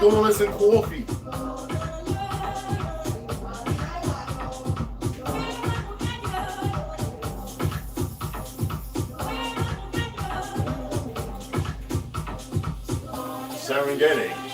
Donuts and coffee. Serengeti.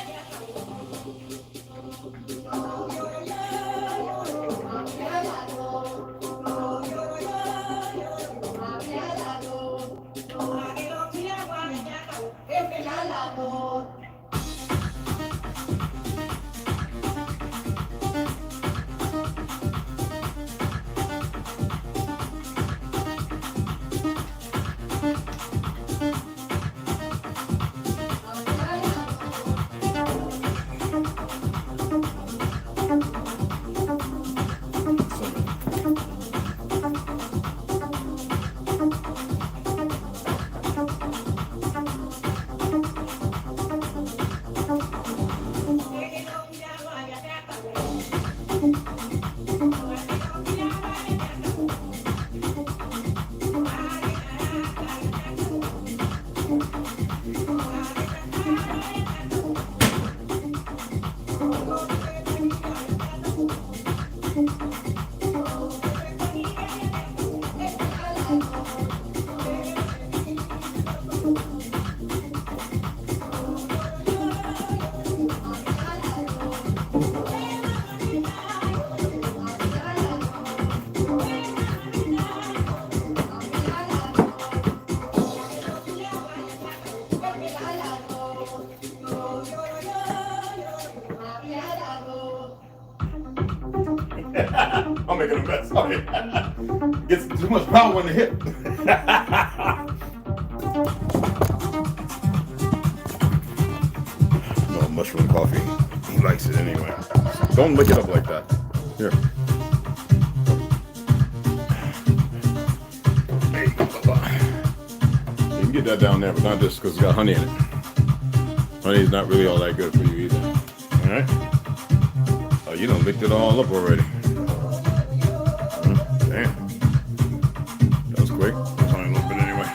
I'm making a mess. Okay. Gets too much power in the hip. No, mushroom coffee. He likes it anyway. Don't lick it up like that. Here. Hey, you can get that down there, but not this because it's got honey in it. Honey is not really all that good for you either. All right? Oh, you done licked it all up already. Damn. That was quick. It's only a little bit anyway.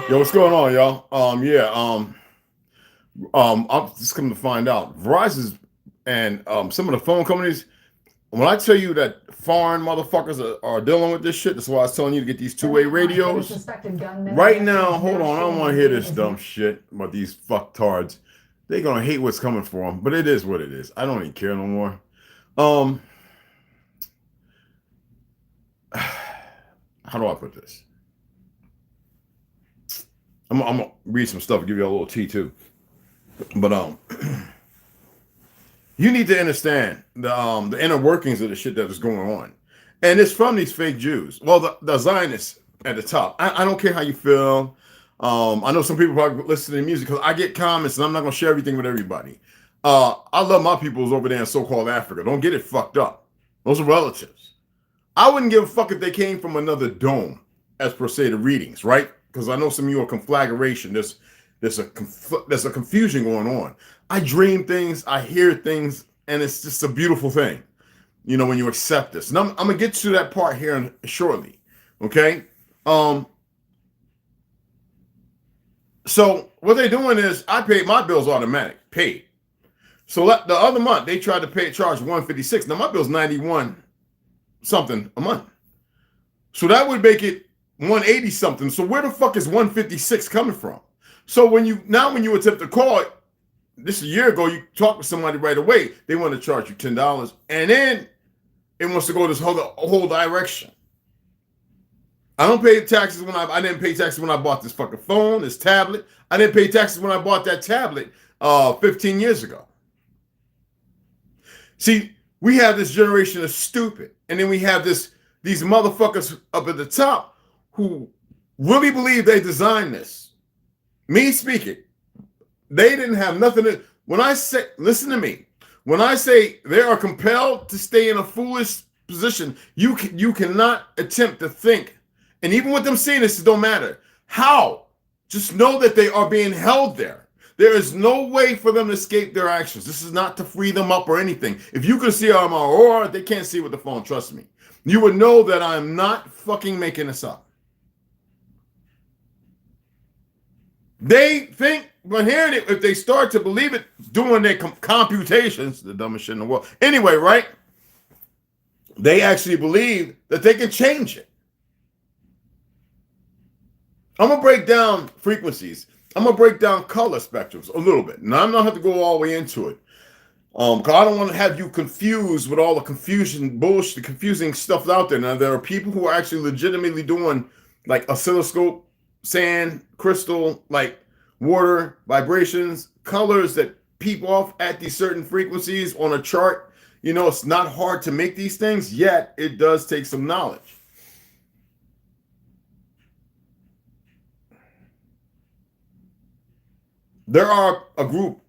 Yo, what's going on, y'all? I'm just coming to find out Verizon and some of the phone companies. When I tell you that foreign motherfuckers are dealing with this shit, that's why I was telling you to get these two-way radios. Right now, hold on, I don't want to hear this dumb shit about these fucktards. They're gonna hate what's coming for them, but it is what it is. I don't even care no more. How do I put this? I'm gonna read some stuff, give you a little tea too. But you need to understand the inner workings of the shit that is going on. And it's from these fake Jews. Well, the Zionists at the top. I don't care how you feel. I know some people probably listen to the music because I get comments and I'm not gonna share everything with everybody. I love my peoples over there in so-called Africa. Don't get it fucked up. Those are relatives. I wouldn't give a fuck if they came from another dome, as per se the readings, right? Because I know some of you are conflagration. There's a confusion going on. I dream things, I hear things, and it's just a beautiful thing, you know, when you accept this. And I'm gonna get to that part here shortly. Okay. So what they're doing is I paid my bills automatic, paid. So the other month they tried to charge $156. Now my bill's $91 something a month. So that would make it $180 something. So where the fuck is $156 coming from? So when you attempt to call it, this a year ago, you talk to somebody right away, they want to charge you $10, and then it wants to go this whole direction. I don't pay taxes I didn't pay taxes when I bought this fucking phone, this tablet. I didn't pay taxes when I bought that tablet 15 years ago. See, we have this generation of stupid, and then we have these motherfuckers up at the top who really believe they designed this. Me speaking, they didn't have nothing to, when I say, listen to me, when I say they are compelled to stay in a foolish position, you cannot attempt to think, and even with them saying this, it don't matter. How? Just know that they are being held there. There is no way for them to escape their actions. This is not to free them up or anything. If you can see I'm or they can't see with the phone, trust me. You would know that I'm not fucking making this up. They think, when hearing it, if they start to believe it, doing their computations, the dumbest shit in the world. Anyway, right? They actually believe that they can change it. I'm going to break down frequencies. I'm going to break down color spectrums a little bit. Now, I'm not going to have to go all the way into it. Because I don't want to have you confused with all the confusion, bullshit, the confusing stuff out there. Now, there are people who are actually legitimately doing like oscilloscope, sand, crystal, like water, vibrations, colors that peep off at these certain frequencies on a chart. You know, it's not hard to make these things, yet it does take some knowledge. There are a group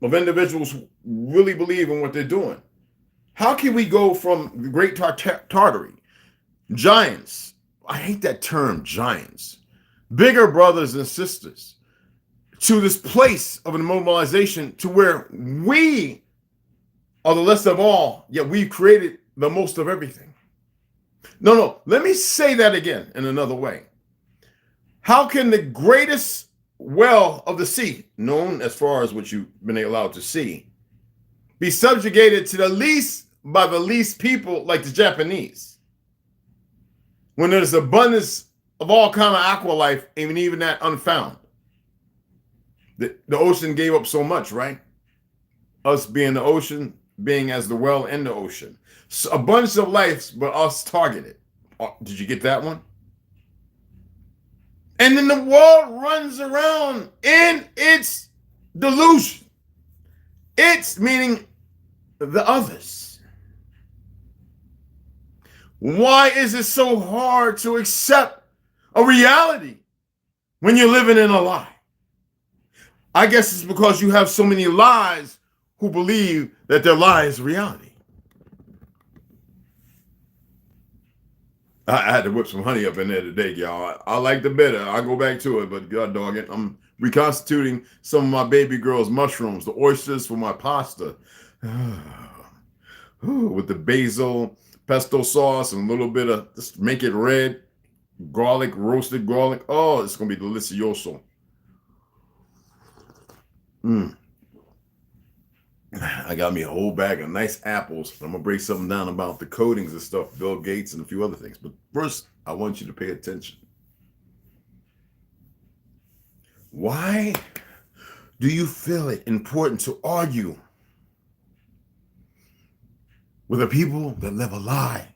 of individuals who really believe in what they're doing. How can we go from the Great Tartary, giants, I hate that term, giants, bigger brothers and sisters, to this place of immobilization to where we are the less of all, yet we've created the most of everything? No, let me say that again in another way. How can the greatest well of the sea, known as far as what you've been allowed to see, be subjugated to the least by the least people like the Japanese, when there's abundance of all kind of aqua life, even that unfound. The ocean gave up so much, right? Us being the ocean, being as the well in the ocean. So a bunch of lives, but us targeted. Did you get that one? And then the world runs around in its delusion. It's meaning the others. Why is it so hard to accept a reality when you're living in a lie? I guess it's because you have so many lies who believe that their lie is reality. I had to whip some honey up in there today, y'all. I like the bitter. I'll go back to it, but God dog it. I'm reconstituting some of my baby girl's mushrooms, the oysters for my pasta. With the basil, pesto sauce, and a little bit of, just make it red, garlic, roasted garlic. Oh, it's going to be delicioso. I got me a whole bag of nice apples. I'm going to break something down about the coatings and stuff, Bill Gates and a few other things. But first, I want you to pay attention. Why do you feel it important to argue with the people that live a lie?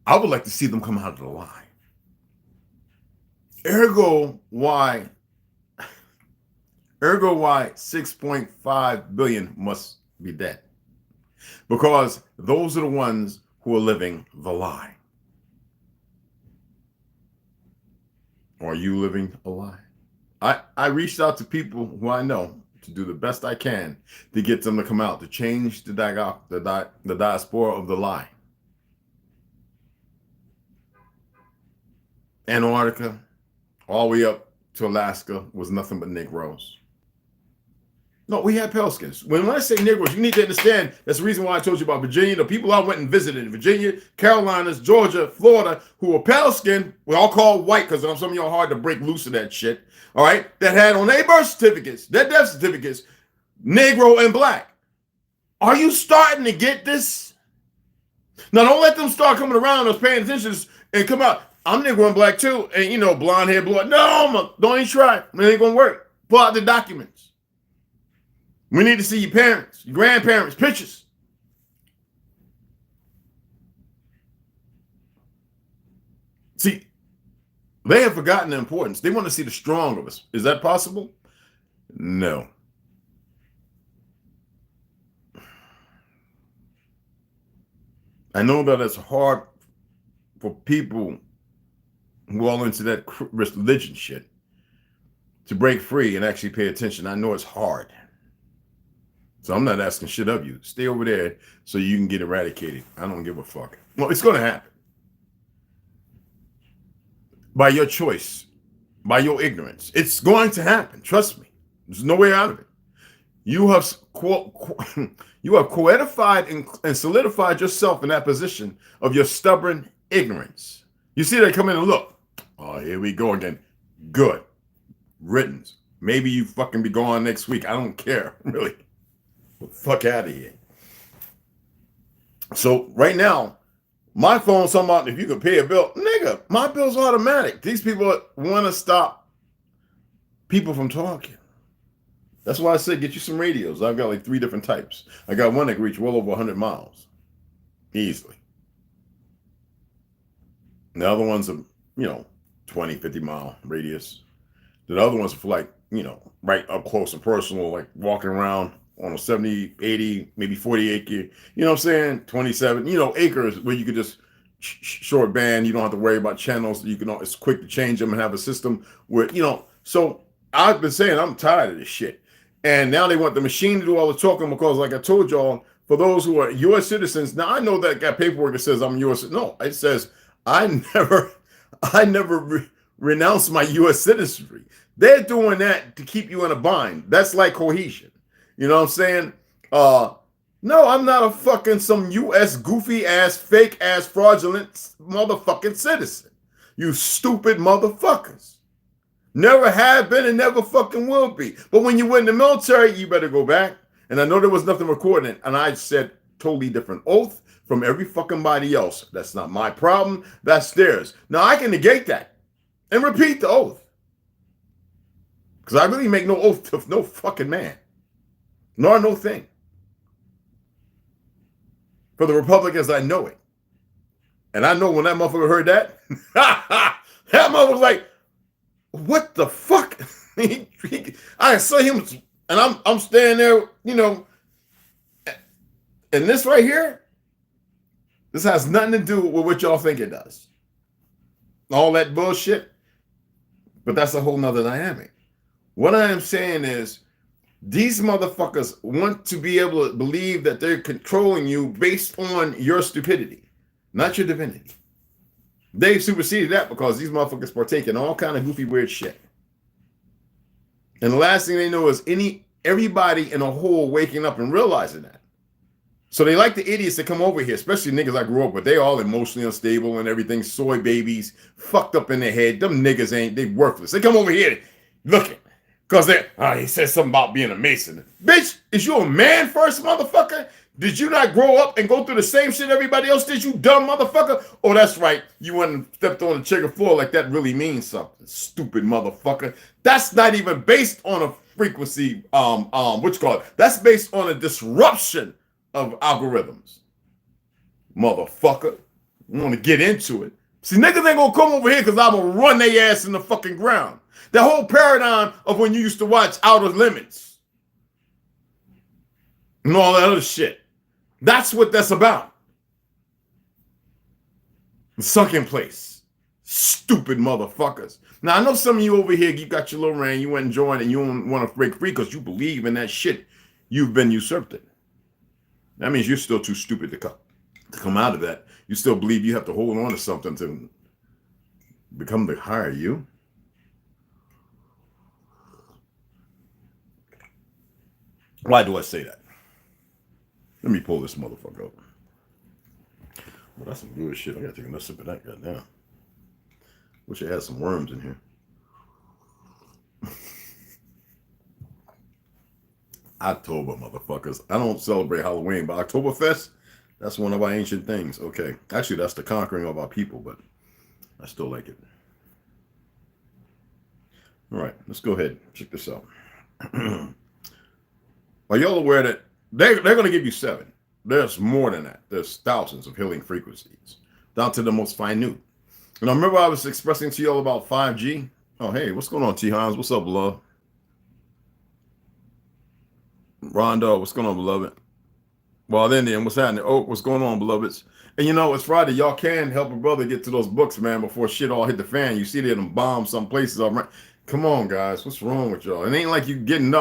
I would like to see them come out of the lie. Ergo, why 6.5 billion must be dead. Because those are the ones who are living the lie. Are you living a lie? I reached out to people who I know to do the best I can to get them to come out, to change the diaspora of the lie. Antarctica, all the way up to Alaska, was nothing but Negroes. No, we had pale skins. When I say Negroes, you need to understand that's the reason why I told you about Virginia. The people I went and visited in Virginia, Carolinas, Georgia, Florida, who were pale skinned, we're all called white because some of y'all hard to break loose of that shit. All right, that had on their birth certificates, their death certificates, Negro and black. Are you starting to get this? Now, don't let them start coming around us paying attention and come out. I'm Negro and black too, and blonde hair, blue. No, don't even try. It ain't gonna work. Pull out the documents. We need to see your parents, your grandparents, pictures. See, they have forgotten the importance. They want to see the strong of us. Is that possible? No. I know that it's hard for people who are all into that religion shit to break free and actually pay attention. I know it's hard. So I'm not asking shit of you. Stay over there so you can get eradicated. I don't give a fuck. Well, it's going to happen. By your choice. By your ignorance. It's going to happen. Trust me. There's no way out of it. You have codified and solidified yourself in that position of your stubborn ignorance. You see they come in and look. Oh, here we go again. Good. Written. Maybe you fucking be gone next week. I don't care. Really. Fuck out of here. So right now, my phone's talking about if you can pay a bill. Nigga, my bill's automatic. These people want to stop people from talking. That's why I said get you some radios. I've got like 3 different types. I got one that can reach well over 100 miles. Easily. And the other ones are, 20, 50 mile radius. The other ones are for like, right up close and personal, like walking around on a 70, 80, maybe 40 acre, you know what I'm saying? 27, acres where you could just short band. You don't have to worry about channels. You can, it's quick to change them and have a system where, so I've been saying I'm tired of this shit. And now they want the machine to do all the talking because like I told y'all, for those who are U.S. citizens, now I know that got paperwork that says I'm U.S. No, it says I never renounced my U.S. citizenry. They're doing that to keep you in a bind. That's like cohesion. You know what I'm saying? No, I'm not a fucking some U.S. goofy ass, fake ass, fraudulent motherfucking citizen. You stupid motherfuckers. Never have been and never fucking will be. But when you were in the military, you better go back. And I know there was nothing recording it. And I said totally different oath from every fucking body else. That's not my problem. That's theirs. Now I can negate that. and repeat the oath. Because I really make no oath to no fucking man, nor no thing. For the Republic as I know it. And I know when that motherfucker heard that, that motherfucker was like, what the fuck? I saw him, and I'm standing there, you know, and this right here, this has nothing to do with what y'all think it does. All that bullshit. But that's a whole nother dynamic. What I am saying is, these motherfuckers want to be able to believe that they're controlling you based on your stupidity, not your divinity. They've superseded that because these motherfuckers partake in all kind of goofy, weird shit. And the last thing they know is everybody in a whole waking up and realizing that. So they like the idiots that come over here, especially niggas I grew up with. They all emotionally unstable and everything, soy babies, fucked up in their head. Them niggas they worthless. They come over here looking. Because he said something about being a Mason. Bitch, is you a man first, motherfucker? Did you not grow up and go through the same shit everybody else did, you dumb motherfucker? Oh, that's right. You went and stepped on the trigger floor like that really means something. Stupid motherfucker. That's not even based on a frequency, what you call it? That's based on a disruption of algorithms. Motherfucker. You want to get into it. See, niggas ain't gonna come over here because I'm gonna run their ass in the fucking ground. The whole paradigm of when you used to watch Outer Limits and all that other shit. That's what that's about. Sucking place. Stupid motherfuckers. Now, I know some of you over here, you got your little reign, you went and joined, and you don't want to break free because you believe in that shit. You've been usurped it. That means you're still too stupid to come out of that. You still believe you have to hold on to something to become the higher you. Why do I say that? Let me pull this motherfucker up. Well, that's some good shit. I gotta take another sip of that goddamn. Wish I had some worms in here. October, motherfuckers. I don't celebrate Halloween, but Oktoberfest, that's one of our ancient things. Okay. Actually, that's the conquering of our people, but I still like it. All right, let's go ahead. Check this out. Are y'all aware that they're going to give you 7? There's more than that. There's thousands of healing frequencies, down to the most minute. And I remember I was expressing to y'all about 5G. Oh, hey, what's going on, T-Hans? What's up, love? Rondo, what's going on, beloved? Well, then, what's happening? Oh, what's going on, beloveds? And you know, it's Friday. Y'all can help a brother get to those books, man, before shit all hit the fan. You see they done bomb some places already. Come on, guys. What's wrong with y'all? It ain't like you getting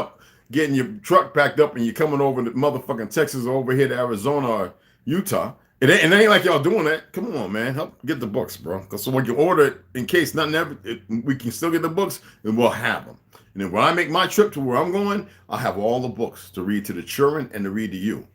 your truck packed up and you're coming over to motherfucking Texas or over here to Arizona or Utah. It ain't like y'all doing that. Come on, man. Help get the books, bro. Because so when you order it, in case nothing ever, we can still get the books and we'll have them. And then when I make my trip to where I'm going, I'll have all the books to read to the children and to read to you.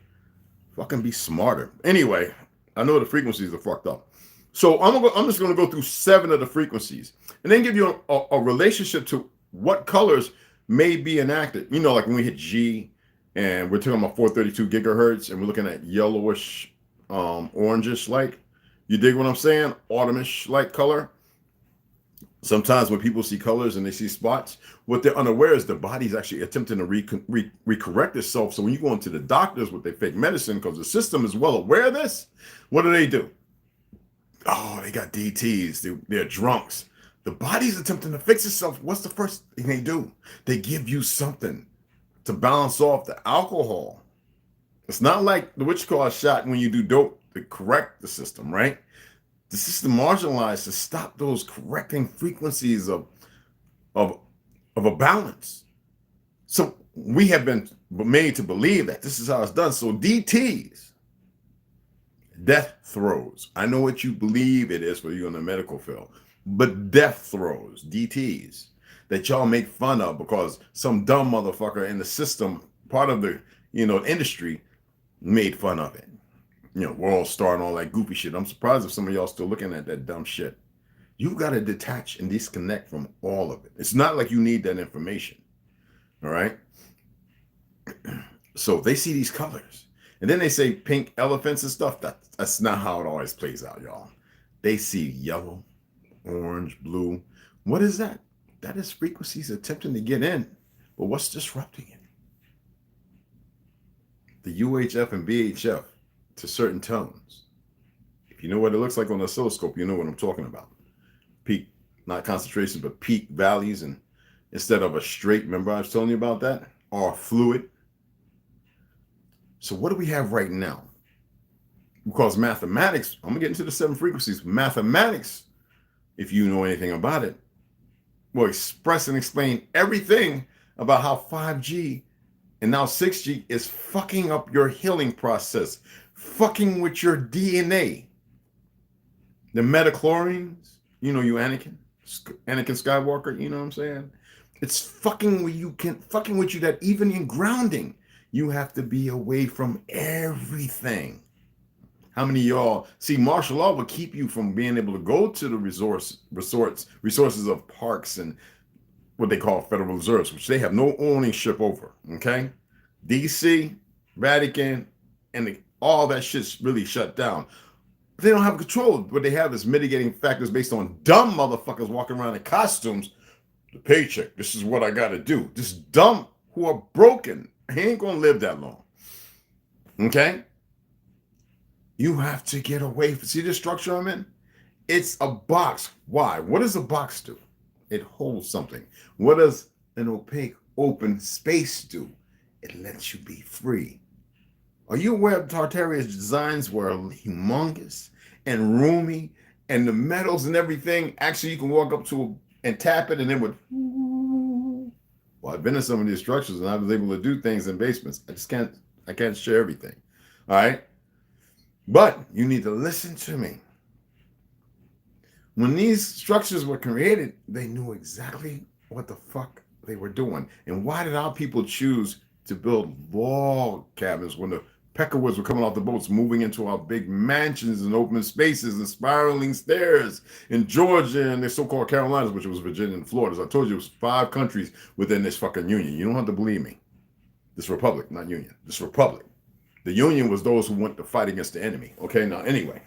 Fucking be smarter. Anyway, I know the frequencies are fucked up. So I'm just going to go through 7 of the frequencies and then give you a relationship to what colors may be enacted. You know, like when we hit G and we're talking about 432 gigahertz and we're looking at yellowish, orangish light. You dig what I'm saying? Autumnish light color. Sometimes when people see colors and they see spots, what they're unaware is the body's actually attempting to recorrect itself. So when you go into the doctors with their fake medicine, because the system is well aware of this, what do? Oh, they got DTs. They're drunks. The body's attempting to fix itself. What's the first thing they do? They give you something to balance off the alcohol. It's not like the witch-call shot when you do dope to correct the system, right? The system marginalized to stop those correcting frequencies of a balance. So we have been made to believe that this is how it's done. So DTs, death throes. I know what you believe it is for you in the medical field, but death throes, DTs, that y'all make fun of because some dumb motherfucker in the system, part of the industry, made fun of it. World Star and all that goofy shit. I'm surprised if some of y'all still looking at that dumb shit. You've got to detach and disconnect from all of it. It's not like you need that information. All right? So they see these colors. And then they say pink elephants and stuff. That's not how it always plays out, y'all. They see yellow, orange, blue. What is that? That is frequencies attempting to get in, but what's disrupting it? The UHF and VHF to certain tones. If you know what it looks like on the oscilloscope, you know what I'm talking about. Peak, not concentrations, but peak values, and instead of a straight, remember I was telling you about that? Or fluid. So what do we have right now? Because mathematics, I'm gonna get into the 7 frequencies. Mathematics, if you know anything about it, will express and explain everything about how 5G and now 6G is fucking up your healing process, fucking with your DNA. The metachlorines, you know, you Anakin Skywalker, you know what I'm saying? It's fucking with you, that even in grounding, you have to be away from everything. How many of y'all see martial law will keep you from being able to go to the resources of parks and what they call federal reserves, which they have no ownership over. Okay, DC, Vatican, and all that shit's really shut down. But they don't have control. What they have is mitigating factors based on dumb motherfuckers walking around in costumes. The paycheck. This is what I got to do. Just dumb who are broken. He ain't gonna live that long. Okay. You have to get away. See the structure I'm in? It's a box. Why? What does a box do? It holds something. What does an opaque open space do? It lets you be free. Are you aware of Tartaria's designs were humongous and roomy, and the metals and everything? Actually, you can walk up to and tap it, and it would. Well, I've been in some of these structures, and I was able to do things in basements. I can't share everything. All right. But you need to listen to me. When these structures were created, they knew exactly what the fuck they were doing. And why did our people choose to build log cabins when the peckerwoods were coming off the boats, moving into our big mansions and open spaces and spiraling stairs in Georgia and the so-called Carolinas, which was Virginia and Florida? As I told you, it was 5 countries within this fucking union. You don't have to believe me. This republic, not union. This republic. The union was those who went to fight against the enemy. Okay, now anyway.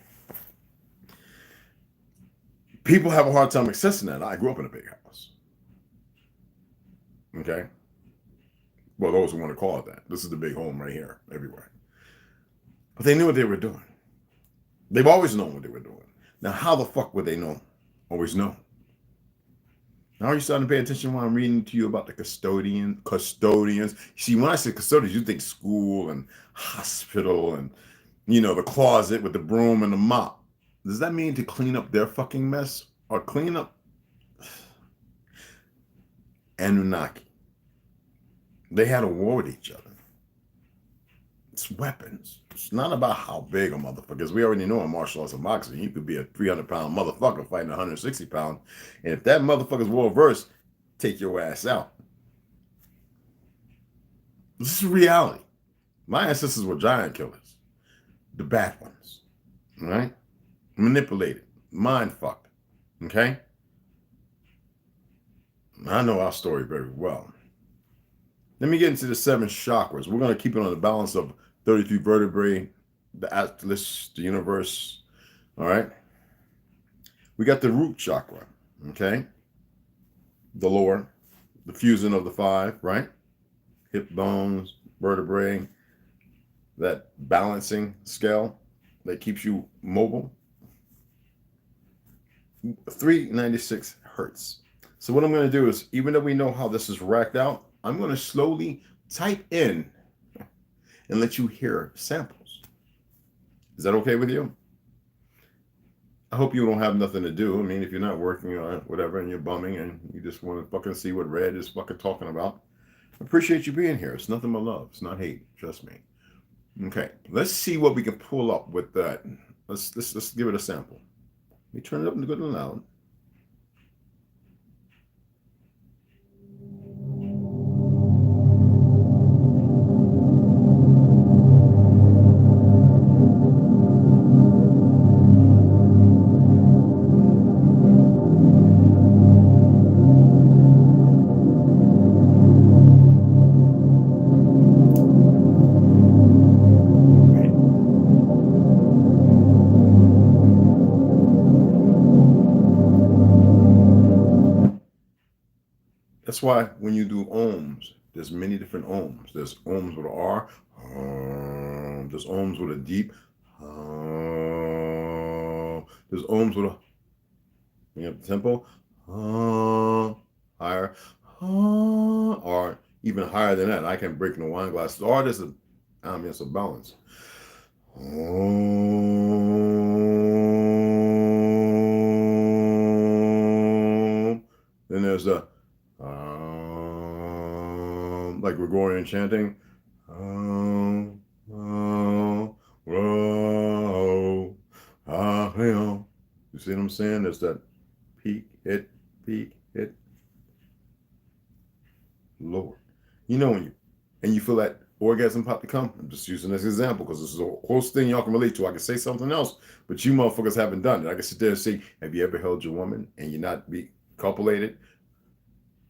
People have a hard time accessing that. I grew up in a big house. Okay? Well, those who want to call it that. This is the big home right here, everywhere. But they knew what they were doing. They've always known what they were doing. Now, how the fuck would they know? Always know. Now, are you starting to pay attention when I'm reading to you about the custodians? See, when I say custodians, you think school and hospital and, you know, the closet with the broom and the mop. Does that mean to clean up their fucking mess or clean up Anunnaki? They had a war with each other. It's weapons. It's not about how big a motherfucker is. We already know in martial arts and boxing, you could be a 300-pound motherfucker fighting 160 pounds. And if that motherfucker's well versed, take your ass out. This is reality. My ancestors were giant killers. The bad ones. All right? Manipulated. Mind fucked. Okay? I know our story very well. Let me get into the 7 chakras. We're going to keep it on the balance of 33 vertebrae, the atlas, the universe. All right. We got the root chakra. Okay. The lower, the fusion of the 5, right? Hip bones, vertebrae, that balancing scale that keeps you mobile. 396 hertz. So what I'm going to do is, even though we know how this is racked out, I'm going to slowly type in and let you hear samples. Is that okay with you? I hope you don't have nothing to do. I mean, if you're not working or whatever and you're bumming and you just want to fucking see what Red is fucking talking about, I appreciate you being here. It's nothing but love. It's not hate. Trust me. Okay, let's see what we can pull up with that. Let's give it a sample. Let me turn it up and good and loud. That's why when you do ohms, there's many different ohms. There's ohms with an R. There's ohms with a deep. There's ohms with a, you have the tempo. Higher. Or even higher than that. I can break in the wine glass. Or there's an ambience of balance. Then there's a like Gregorian chanting. You see what I'm saying? There's that peak, hit, lower. You know when you feel that orgasm pop to come. I'm just using this example because this is a whole thing y'all can relate to. I can say something else, but you motherfuckers haven't done it. I can sit there and say, have you ever held your woman and you're not be copulated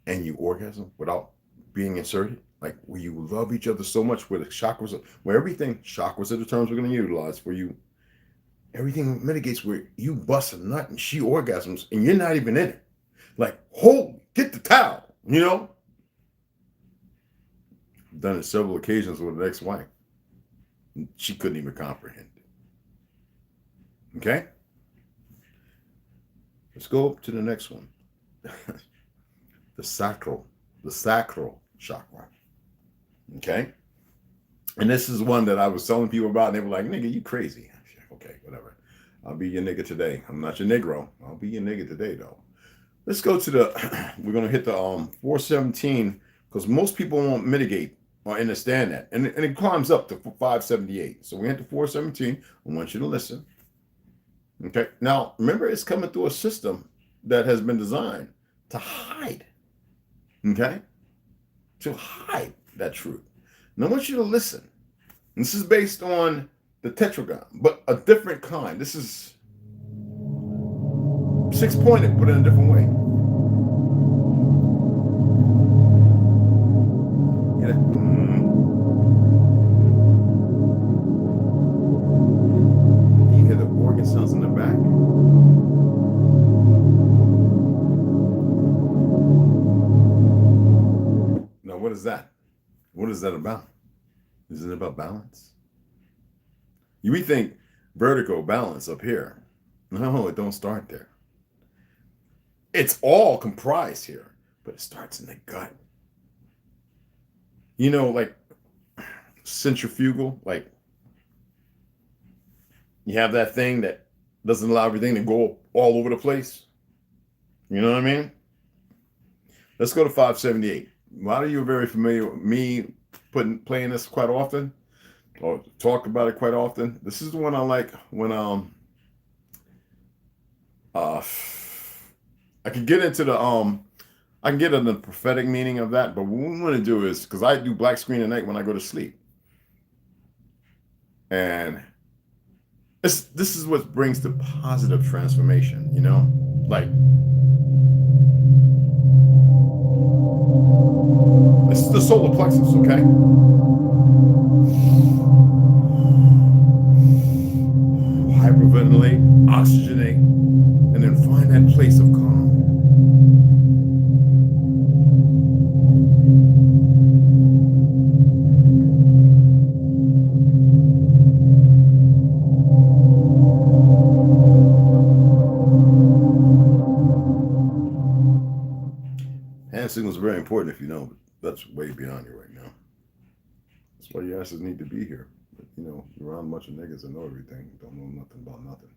and you orgasm without being inserted? Like where you love each other so much, where the chakras, where everything, chakras are the terms we're going to utilize for you. Everything mitigates where you bust a nut and she orgasms and you're not even in it. Like, hold, get the towel, you know? I've done it several occasions with an ex-wife. She couldn't even comprehend it. Okay? Let's go up to the next one. the sacral chakra. Okay? And this is one that I was telling people about, and they were like, nigga, you crazy. Okay, whatever. I'll be your nigga today. I'm not your Negro. I'll be your nigga today, though. Let's go to the, we're going to hit the 417, because most people won't mitigate or understand that. And it climbs up to 578. So we hit the 417. I want you to listen. Okay. Now, remember, it's coming through a system that has been designed to hide. Okay? To hide that truth. Now, I want you to listen. This is based on the tetragon, but a different kind. This is 6-pointed, but in a different way. Yeah. You hear the organ sounds in the back. Now, what is that? What is that about? Is it about balance? You think vertical balance up here. No, it don't start there. It's all comprised here, but it starts in the gut. You know, like centrifugal, like you have that thing that doesn't allow everything to go all over the place. You know what I mean? Let's go to 578. A lot of you are very familiar with me playing this quite often, or talk about it quite often. This is the one I like when I can get into the I can get into the prophetic meaning of that, but what we want to do is, because I do black screen at night when I go to sleep, and this is what brings the positive transformation, you know, like this is the solar plexus, okay? Hyperventilate, oxygenate, and then find that place of calm. Hand signals are very important if you know, but that's way beyond you right now. That's why your asses need to be here. But, you know, you're around a bunch of niggas that know everything, don't know nothing about nothing.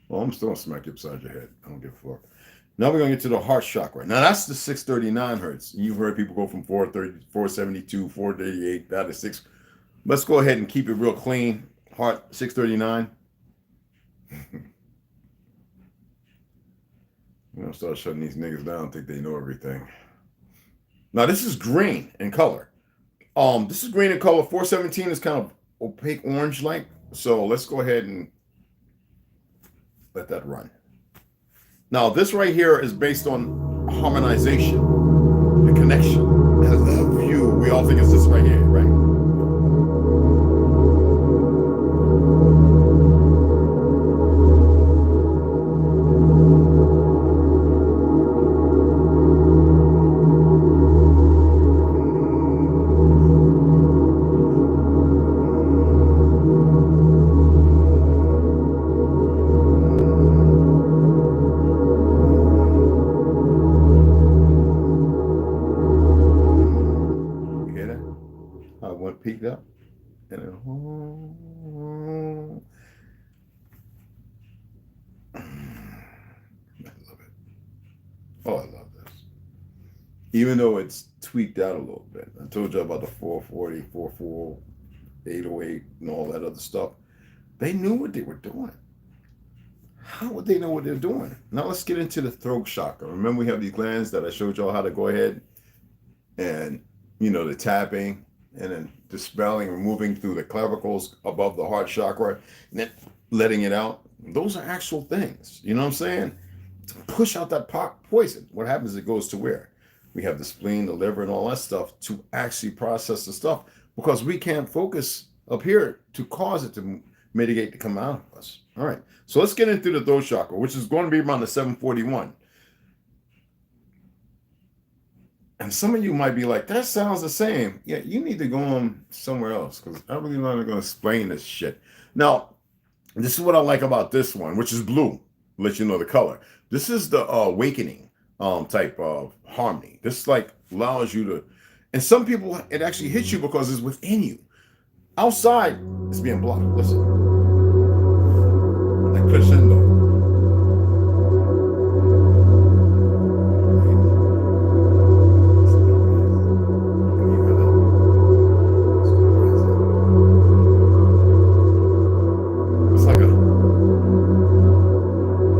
Well, I'm still gonna smack you upside your head. I don't give a fuck. Now we're gonna get to the heart chakra. Now that's the 639 hertz. You've heard people go from 430, 472, 438, down to 6. Let's go ahead and keep it real clean. Heart 639. I'm gonna start shutting these niggas down, think they know everything. Now this is green in color. This is green in color. 417 is kind of opaque orange like. So let's go ahead and let that run. Now this right here is based on harmonization, the connection. I love you. We all think it's this right here, right? Oh, I love this. Even though it's tweaked out a little bit. I told you about the 440, 44, 808, and all that other stuff. They knew what they were doing. How would they know what they're doing? Now let's get into the throat chakra. Remember, we have these glands that I showed y'all how to go ahead and, the tapping and then dispelling, removing through the clavicles above the heart chakra, and then letting it out. Those are actual things. You know what I'm saying? To push out that poison. What happens? It goes to where? We have the spleen, the liver, and all that stuff to actually process the stuff because we can't focus up here to cause it to mitigate to come out of us. All right. So let's get into the throat chakra, which is going to be around the 741. And some of you might be like, that sounds the same. Yeah, you need to go on somewhere else because I'm really not going to explain this shit. Now, this is what I like about this one, which is blue. Let you know the color. This is the awakening type of harmony. This like allows you to, and some people, it actually hits you because it's within you. Outside, it's being blocked. Listen. Like crescendo.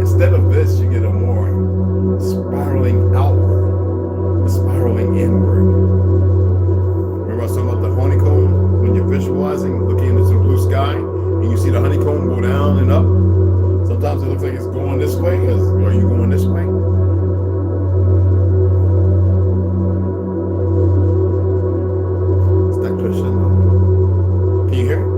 Instead of this, you get a more spiraling outward, spiraling inward. Remember I was talking about the honeycomb? When you're visualizing, looking into the blue sky, and you see the honeycomb go down and up. Sometimes it looks like it's going this way. Are you going this way? It's that crescendo. Can you hear it?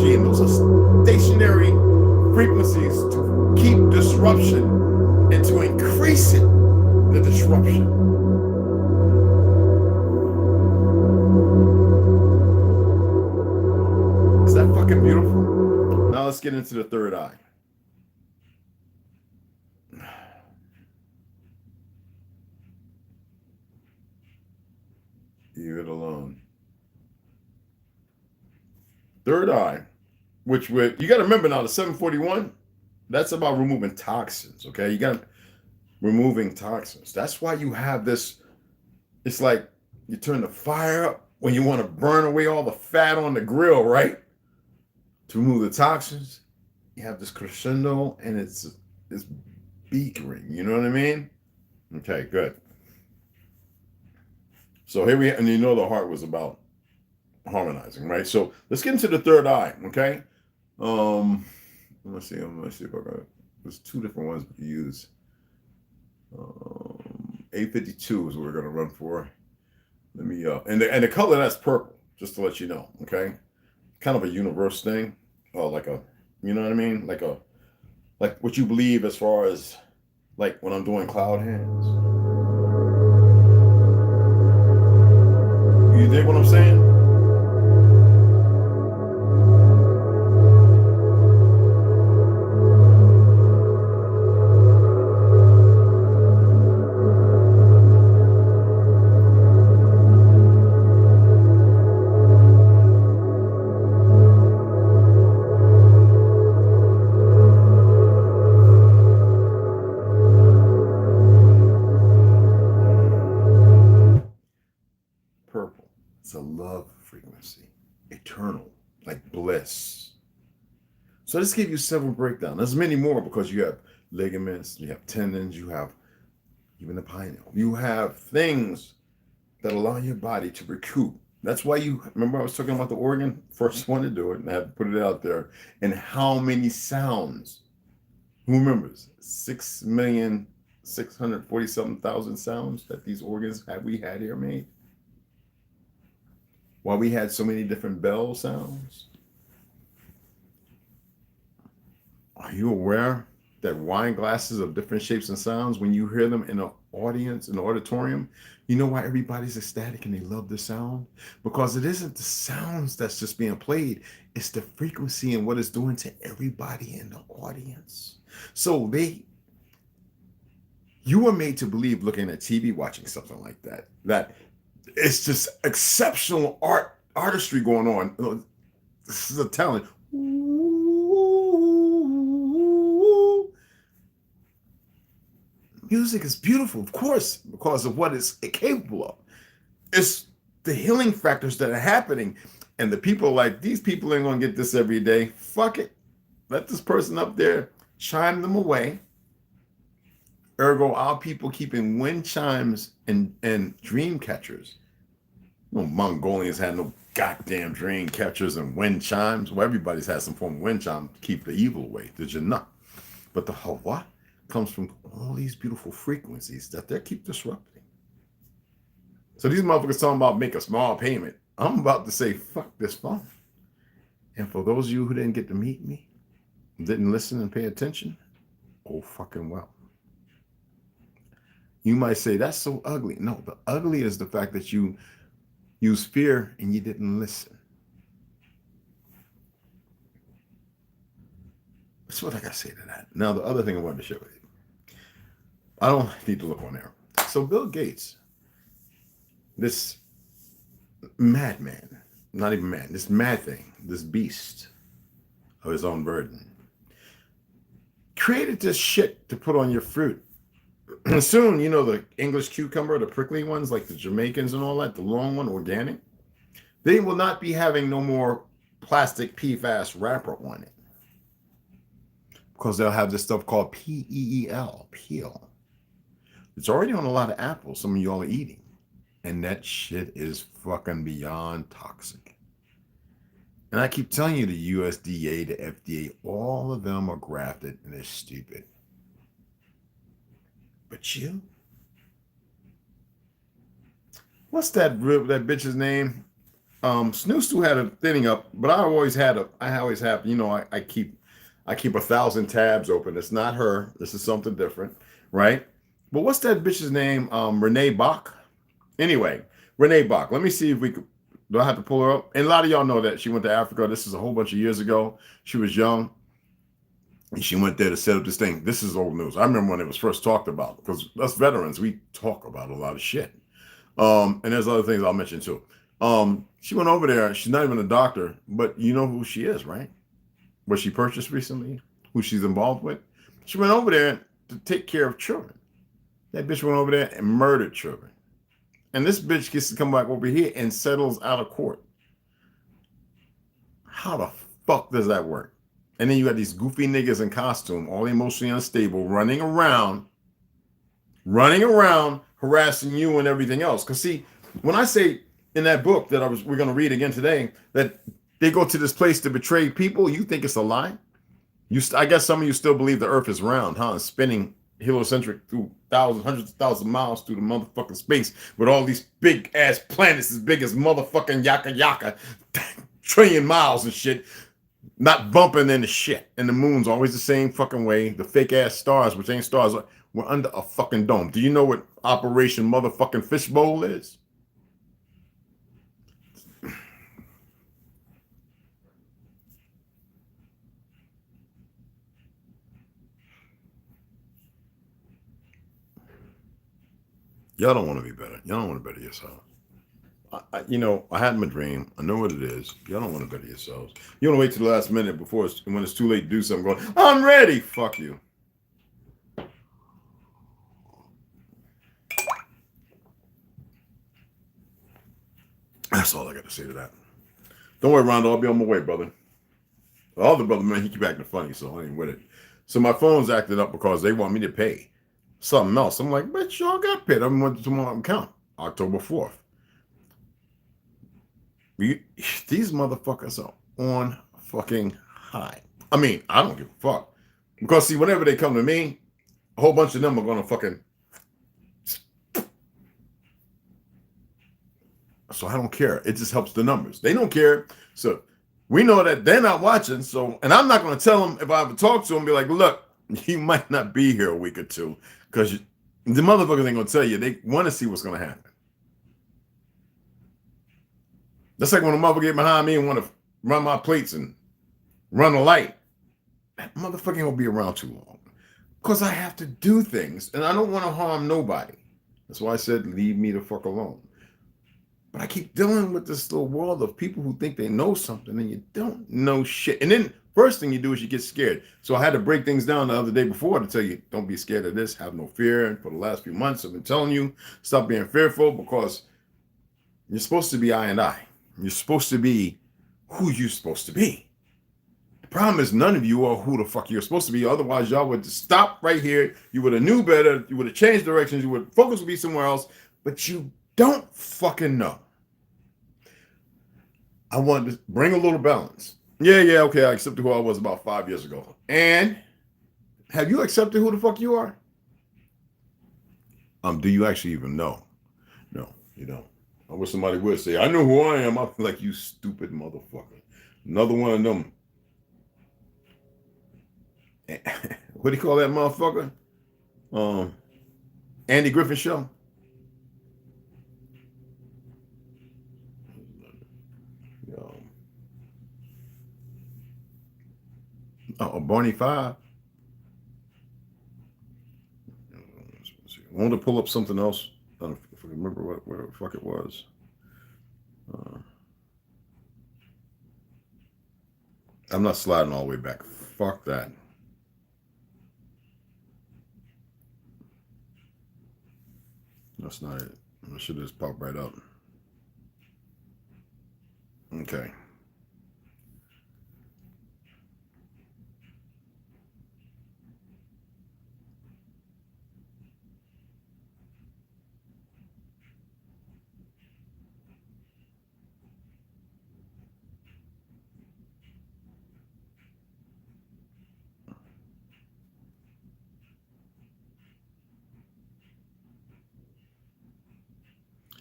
And those are stationary frequencies to keep disruption and to increase it, the disruption. Is that fucking beautiful? Now let's get into the third eye. Leave it alone. Third eye. You got to remember now, the 741, that's about removing toxins, okay? You got removing toxins. That's why you have this, it's like you turn the fire up when you want to burn away all the fat on the grill, right? To remove the toxins, you have this crescendo and it's beakering, you know what I mean? Okay, good. So here we, and the heart was about harmonizing, right? So let's get into the third eye, okay? Let's see if I got, there's two different ones we use. 852 is what we're gonna run for. Let me and the color that's purple, just to let you know, okay? Kind of a universe thing, like a, you know what I mean? Like what you believe as far as like when I'm doing cloud hands. You dig what I'm saying? Purple. It's a love frequency. Eternal. Like bliss. So let's give you several breakdowns. There's many more because you have ligaments, you have tendons, you have even the pineal. You have things that allow your body to recoup. That's why remember I was talking about the organ? First one to do it, and I had to put it out there. And how many sounds? Who remembers? 6,647,000 sounds that these organs we had here made? Why we had so many different bell sounds? Are you aware that wine glasses of different shapes and sounds, when you hear them in an audience, in an auditorium, you know why everybody's ecstatic and they love the sound? Because it isn't the sounds that's just being played, it's the frequency and what it's doing to everybody in the audience. So You were made to believe looking at TV, watching something like that, that it's just exceptional artistry going on. This is a talent. Music is beautiful, of course, because of what it's capable of. It's the healing factors that are happening. And the people like, these people ain't going to get this every day. Fuck it. Let this person up there chime them away. Ergo, our people keeping wind chimes and dream catchers. No Mongolians had no goddamn dream catchers and wind chimes. Well, everybody's had some form of wind chime to keep the evil away. Did you not? But the Hawa comes from all these beautiful frequencies that they keep disrupting. So these motherfuckers talking about make a small payment. I'm about to say, fuck this phone. And for those of you who didn't get to meet me, didn't listen and pay attention, oh fucking well. You might say, that's so ugly. No, the ugly is the fact that you use fear and you didn't listen. That's what I gotta say to that. Now, the other thing I wanted to share with you. I don't need to look on there. So Bill Gates, this madman, not even man, this mad thing, this beast of his own burden, created this shit to put on your fruit. And soon, you know, the English cucumber, the prickly ones, like the Jamaicans and all that, the long one, organic, they will not be having no more plastic PFAS wrapper on it. Because they'll have this stuff called PEEL, peel. It's already on a lot of apples some of y'all are eating. And that shit is fucking beyond toxic. And I keep telling you, the USDA, the FDA, all of them are grafted and they're stupid. But you? What's that bitch's name? Snoostu had a thing up, but I always have, you know, I keep 1,000 tabs open. It's not her. This is something different, right? But what's that bitch's name? Renee Bach? Anyway, Renee Bach. Let me see if we could, do I have to pull her up? And a lot of y'all know that she went to Africa. This is a whole bunch of years ago. She was young. And she went there to set up this thing. This is old news. I remember when it was first talked about, because us veterans, we talk about a lot of shit. And there's other things I'll mention too. She went over there. She's not even a doctor, but you know who she is, right? What she purchased recently, who she's involved with. She went over there to take care of children. That bitch went over there and murdered children. And this bitch gets to come back over here and settles out of court. How the fuck does that work? And then you got these goofy niggas in costume, all emotionally unstable, running around, harassing you and everything else. Because see, when I say in that book that we're going to read again today, that they go to this place to betray people, you think it's a lie? I guess some of you still believe the earth is round, huh? It's spinning heliocentric through hundreds of thousands of miles through the motherfucking space with all these big ass planets as big as motherfucking yaka, trillion miles and shit. Not bumping into shit. And the moon's always the same fucking way. The fake ass stars, which ain't stars, we're under a fucking dome. Do you know what Operation motherfucking Fishbowl is? Y'all don't want to be better. Y'all don't want to better yourself. You know, I had my dream. I know what it is. Y'all don't want to better yourselves. You want to wait till the last minute before when it's too late to do something. Going, I'm ready. Fuck you. That's all I got to say to that. Don't worry, Rondo. I'll be on my way, brother. The other brother, man, he keep acting funny, so I ain't with it. So my phone's acting up because they want me to pay something else. I'm like, bitch, y'all got paid. I went to my account October 4th. These motherfuckers are on fucking high. I mean, I don't give a fuck. Because see, whenever they come to me, a whole bunch of them are gonna fucking. So I don't care. It just helps the numbers. They don't care. So we know that they're not watching. So, and I'm not gonna tell them if I ever talk to them, be like, look, you might not be here a week or two. Because the motherfuckers ain't gonna tell you. They want to see what's gonna happen. That's like when a motherfucker get behind me and want to run my plates and run a light. That motherfucker ain't gonna be around too long. Because I have to do things and I don't want to harm nobody. That's why I said, leave me the fuck alone. But I keep dealing with this little world of people who think they know something and you don't know shit. And then first thing you do is you get scared. So I had to break things down the other day before to tell you, don't be scared of this, have no fear. And for the last few months, I've been telling you, stop being fearful, because you're supposed to be I and I. You're supposed to be who you're supposed to be. The problem is none of you are who the fuck you're supposed to be. Otherwise, y'all would just stop right here. You would have knew better. You would have changed directions. You would focus would be somewhere else. But you don't fucking know. I wanted to bring a little balance. Yeah, okay, I accepted who I was about 5 years ago. And have you accepted who the fuck you are? Do you actually even know? No, you don't. I wish somebody would say, I know who I am. I feel like, you stupid motherfucker. Another one of them. What do you call that motherfucker? Andy Griffin Show. Barney 5. I wanted to pull up something else. I don't know if I remember what the fuck it was. I'm not sliding all the way back. Fuck that. That's not it. I should just pop right up. Okay.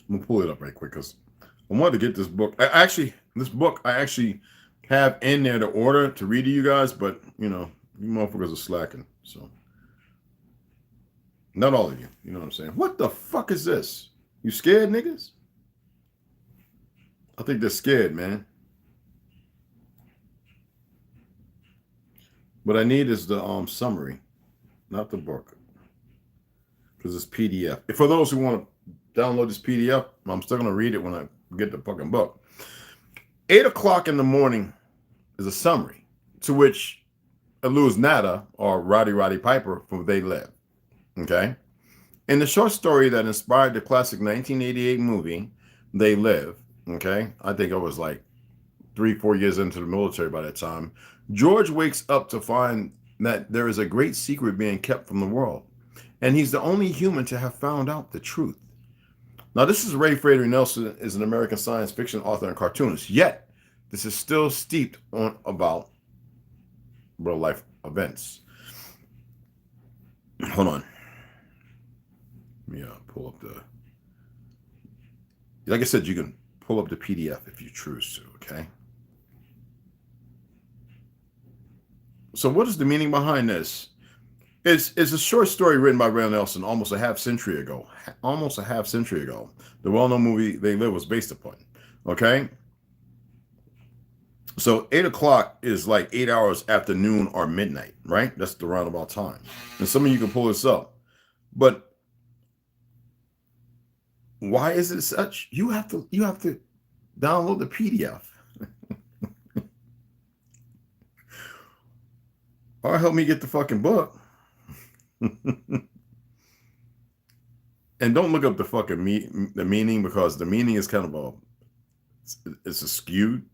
I'm gonna pull it up right quick because I wanted to get this book. This book I actually have in there to order to read to you guys, but you know, you motherfuckers are slacking. So, not all of you. You know what I'm saying? What the fuck is this? You scared, niggas? I think they're scared, man. What I need is the summary, not the book, because it's PDF. For those who want to download this PDF, I'm still gonna read it when I get the fucking book. 8 o'clock in the morning is a summary to which eludes nada, or Roddy Piper from They Live. Okay, in the short story that inspired the classic 1988 movie They Live. Okay, I think I was like 3-4 years into the military by that time. George wakes up to find that there is a great secret being kept from the world, and he's the only human to have found out the truth. Now, this is Ray Frederick Nelson, is an American science fiction author and cartoonist. Yet, this is still steeped on about real life events. Hold on. Let me pull up the. Like I said, you can pull up the PDF if you choose to. Okay. So, what is the meaning behind this? It's a short story written by Ray Nelson almost a half century ago. The well-known movie They Live was based upon. Okay? So 8 o'clock is like 8 hours after noon or midnight, right? That's the roundabout time. And some of you can pull this up. But why is it such? You have to download the PDF. Or help me get the fucking book. And don't look up the fucking the meaning, because the meaning is kind of it's skewed.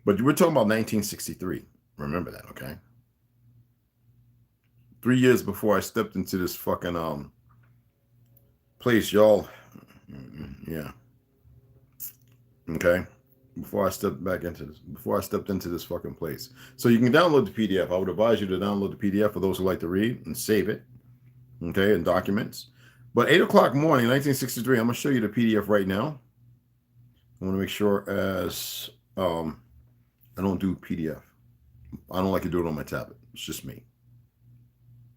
But we're talking about 1963. Remember that, okay? 3 years before I stepped into this fucking place, y'all. Yeah. Okay. Before I stepped into this fucking place. So you can download the PDF. I would advise you to download the PDF for those who like to read and save it. Okay, in documents. But 8 o'clock morning, 1963, I'm going to show you the PDF right now. I want to make sure as I don't do PDF. I don't like to do it on my tablet. It's just me.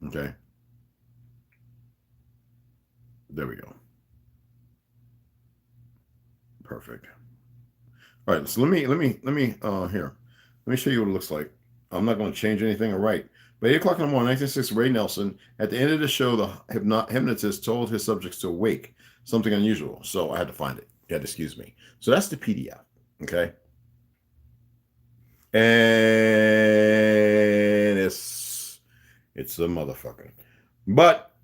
Okay. There we go. Perfect. All right, so let me here. Let me show you what it looks like. I'm not going to change anything or write. By 8 o'clock in the morning, 1906, Ray Nelson, at the end of the show, the hypnotist told his subjects to awake, something unusual. So I had to find it. You had to excuse me. So that's the PDF. Okay. And it's a motherfucker. But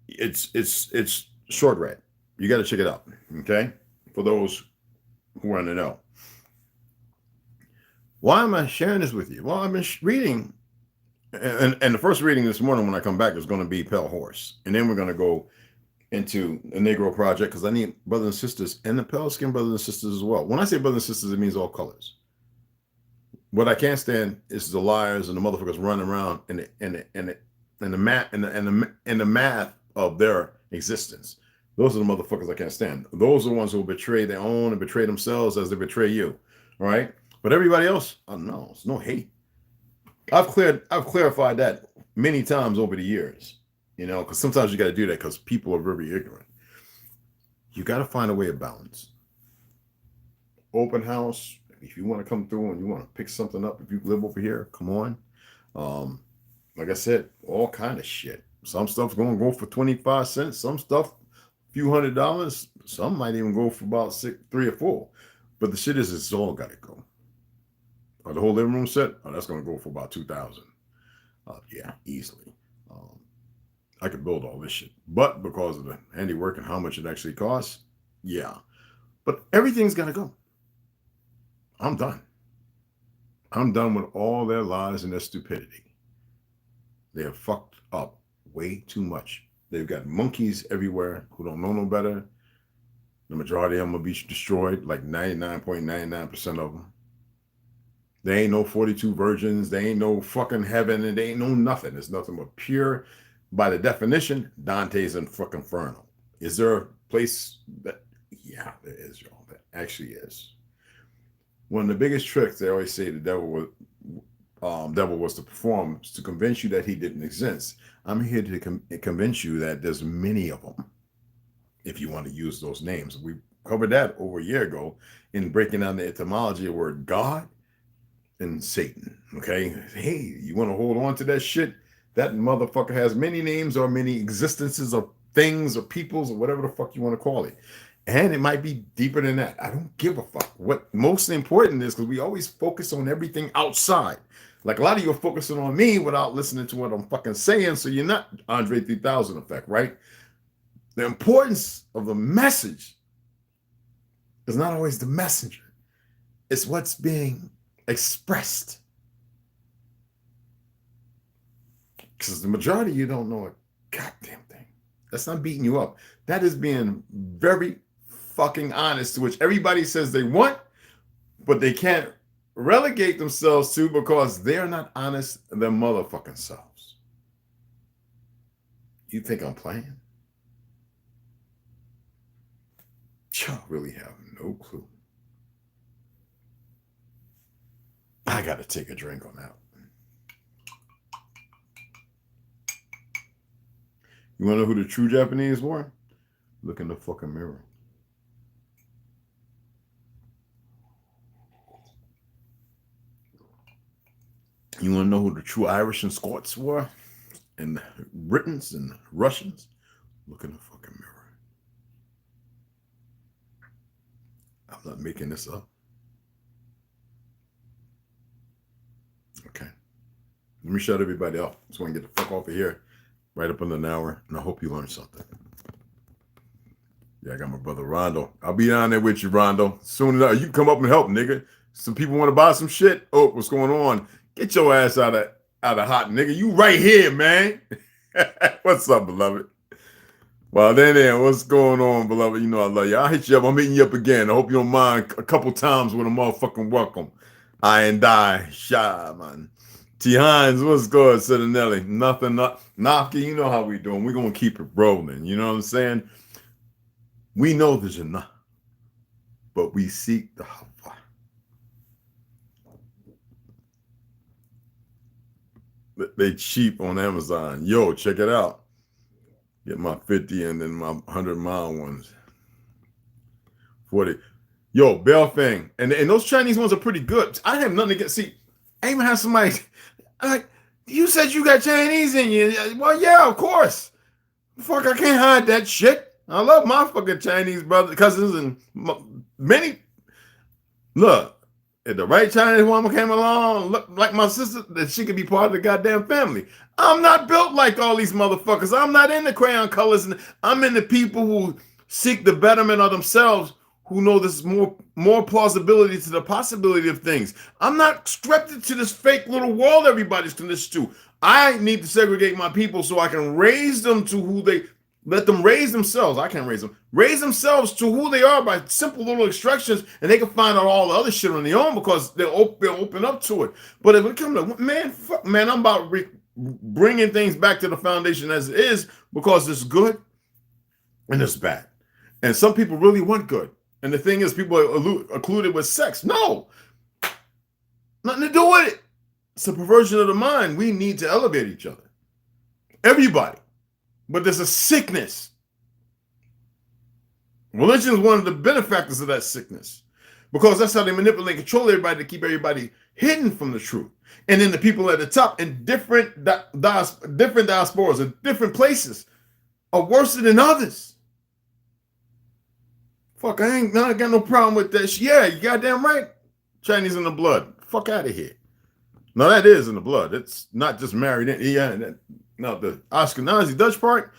it's short read. You got to check it out. Okay. For those who want to know. Why am I sharing this with you? Well, I've been reading. And the first reading this morning when I come back is going to be Pale Horse. And then we're going to go into the Negro Project because I need brothers and sisters and the pale skin brothers and sisters as well. When I say brothers and sisters, it means all colors. What I can't stand is the liars and the motherfuckers running around in the math of their existence. Those are the motherfuckers I can't stand. Those are the ones who will betray their own and betray themselves as they betray you. All right. But everybody else, I don't know. It's no hate. I've clarified that many times over the years, you know, because sometimes you got to do that because people are very ignorant. You got to find a way of balance. Open house. If you want to come through and you want to pick something up, if you live over here, come on. Like I said, all kind of shit. Some stuff's going to go for 25 cents. Some stuff, a few $100s. Some might even go for about 3 or 4. But the shit is, it's all got to go. The whole living room set, that's going to go for about $2,000. Yeah, easily. I could build all this shit. But because of the handiwork and how much it actually costs, yeah. But everything's got to go. I'm done. I'm done with all their lies and their stupidity. They have fucked up way too much. They've got monkeys everywhere who don't know no better. The majority of them will be destroyed, like 99.99% of them. There ain't no 42 virgins. There ain't no fucking heaven, and there ain't no nothing. There's nothing but pure, by the definition, Dante's Inferno. Is there a place that, yeah, there is, y'all. There actually is. One of the biggest tricks they always say the devil was to perform is to convince you that he didn't exist. I'm here to convince you that there's many of them, if you want to use those names. We covered that over a year ago in breaking down the etymology of the word God and Satan. Okay, hey, you want to hold on to that shit? That motherfucker has many names or many existences of things or peoples or whatever the fuck you want to call it. And it might be deeper than that. I don't give a fuck. What most important is, because we always focus on everything outside. Like a lot of you are focusing on me without listening to what I'm fucking saying. So you're not Andre 3000 effect, right? The importance of the message is not always the messenger. It's what's being expressed. Because the majority of you don't know a goddamn thing. That's not beating you up. That is being very fucking honest, to which everybody says they want, but they can't relegate themselves to because they're not honest their motherfucking selves. You think I'm playing? Y'all really have no clue. I got to take a drink on that. You want to know who the true Japanese were? Look in the fucking mirror. You want to know who the true Irish and Scots were? And the Britons and the Russians? Look in the fucking mirror. I'm not making this up. Okay. Let me shut everybody up. Just want to get the fuck off of here. Right up in an hour. And I hope you learned something. Yeah, I got my brother Rondo. I'll be down there with you, Rondo. Soon enough, you can come up and help, nigga. Some people want to buy some shit. Oh, what's going on? Get your ass out of hot, nigga. You right here, man. What's up, beloved? Well, then, what's going on, beloved? You know I love you. I'll hit you up. I'm hitting you up again. I hope you don't mind a couple times with a motherfucking welcome. I and die. Shy, man. T. Hines, what's good, said Nelly? Nothing. Nafki, you know how we doing. We're going to keep it rolling. You know what I'm saying? We know there's enough, but we seek the Hava. They cheap on Amazon. Yo, check it out. Get my 50 and then my 100-mile ones. 40. Yo, Belfang. And those Chinese ones are pretty good. I have nothing to get. See, I even have somebody. You said you got Chinese in you. Well, yeah, of course. Fuck, I can't hide that shit. I love my fucking Chinese brothers, cousins, and many. Look, if the right Chinese woman came along, look like my sister, that she could be part of the goddamn family. I'm not built like all these motherfuckers. I'm not into crayon colors. And I'm into people who seek the betterment of themselves, who know there's more plausibility to the possibility of things. I'm not scripted to this fake little world everybody's conditioned to. I need to segregate my people so I can raise them to who they, let them raise themselves. I can't raise them. Raise themselves to who they are by simple little instructions, and they can find out all the other shit on their own because they'll open up to it. But if it comes to, man, I'm about bringing things back to the foundation as it is, because it's good and it's bad. And some people really want good. And the thing is, people are occluded with sex. No, nothing to do with it. It's a perversion of the mind. We need to elevate each other. Everybody. But there's a sickness. Religion is one of the benefactors of that sickness, because that's how they manipulate and control everybody to keep everybody hidden from the truth. And then the people at the top in different diasporas in different places are worse than others. Fuck, I got no problem with that. Yeah, you goddamn right. Chinese in the blood. Fuck out of here. No, that is in the blood. It's not just married in. Yeah, no, the Ashkenazi Dutch part,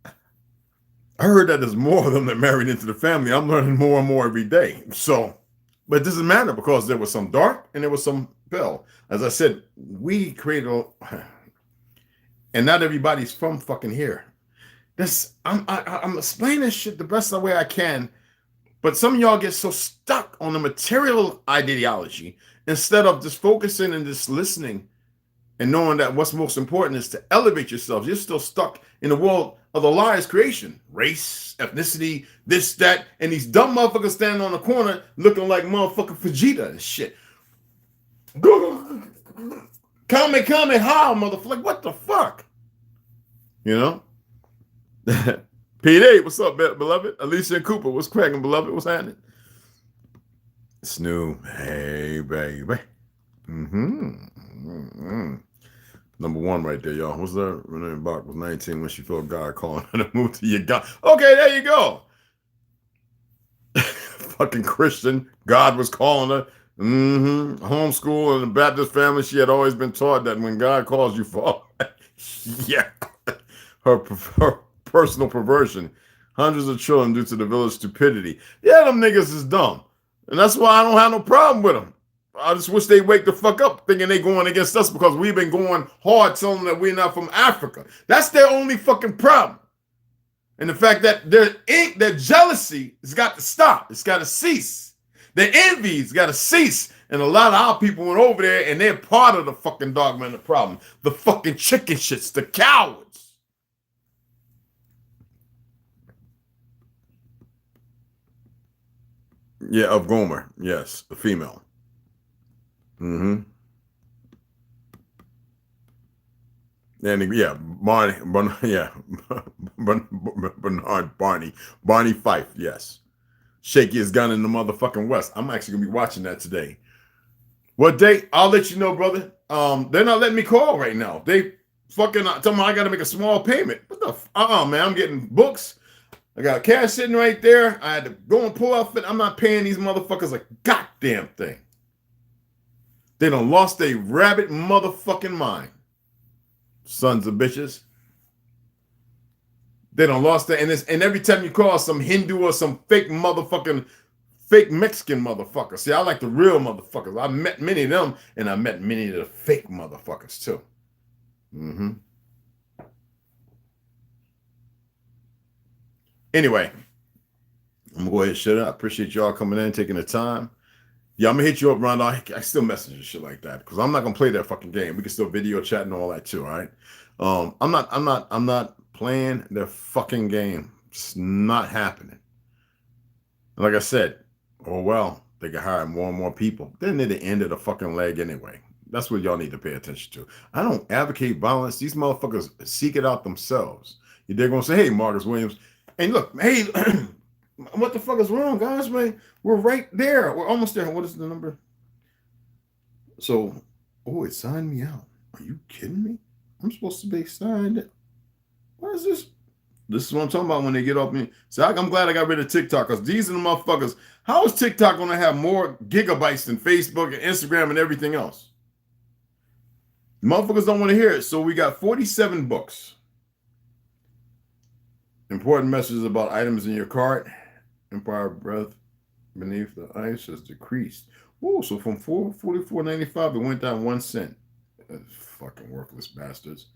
I heard that there's more of them that married into the family. I'm learning more and more every day. So, but it doesn't matter, because there was some dark and there was some pale. As I said, we created, and not everybody's from fucking here. I'm explaining this shit the best way I can. But some of y'all get so stuck on the material ideology instead of just focusing and just listening and knowing that what's most important is to elevate yourselves. You're still stuck in the world of the liar's creation. Race, ethnicity, this, that, and these dumb motherfuckers standing on the corner looking like motherfucking Vegeta and shit. Kame, how, motherfucker? Like, what the fuck? You know? P8, what's up, beloved? Alicia and Cooper, what's cracking, beloved? What's happening? Snoo, hey, baby. Number one right there, y'all. What's that? Renee Bach was 19 when she felt God calling her to move to your God. Okay, there you go. Fucking Christian. God was calling her. Homeschool in the Baptist family, she had always been taught that when God calls you, fall. Yeah. Her personal perversion. Hundreds of children due to the village stupidity. Yeah, them niggas is dumb. And that's why I don't have no problem with them. I just wish they wake the fuck up thinking they going against us because we've been going hard telling them that we're not from Africa. That's their only fucking problem. And the fact that their jealousy has got to stop. It's got to cease. Their envy's got to cease. And a lot of our people went over there and they're part of the fucking dogma and the problem. The fucking chicken shits, the cowards. Yeah, of Gomer. Yes, the female. And yeah, Barney Fife. Yes, shakiest gun in the motherfucking West. I'm actually gonna be watching that today. What date? I'll let you know, brother. They're not letting me call right now. They fucking tell me I gotta make a small payment. What the? Man, I'm getting books. I got cash sitting right there. I had to go and pull out. I'm not paying these motherfuckers a goddamn thing. They done lost their rabbit motherfucking mind. Sons of bitches. They done lost that. And every time you call some Hindu or some fake motherfucking, fake Mexican motherfucker. See, I like the real motherfuckers. I met many of them, and I met many of the fake motherfuckers too. Anyway, I'm gonna go ahead and shut up. I appreciate y'all coming in, taking the time. Yeah, I'm gonna hit you up, Rondo. I still message and shit like that because I'm not gonna play that fucking game. We can still video chat and all that too, all right? I'm not playing the fucking game. It's not happening. And like I said, oh well, they can hire more and more people. Then they're the end of the fucking leg anyway. That's what y'all need to pay attention to. I don't advocate violence. These motherfuckers seek it out themselves. They're gonna say, hey, Marcus Williams. And look, hey, what the fuck is wrong, guys, man? We're right there. We're almost there. What is the number? So, oh, it signed me out. Are you kidding me? I'm supposed to be signed. What is this? This is what I'm talking about when they get off me. So I'm glad I got rid of TikTok, because these are the motherfuckers. How is TikTok going to have more gigabytes than Facebook and Instagram and everything else? Motherfuckers don't want to hear it. So we got 47 books. Important messages about items in your cart. Empire breath beneath the ice has decreased. Oh, so from $44.95, it went down 1 cent. Fucking worthless bastards.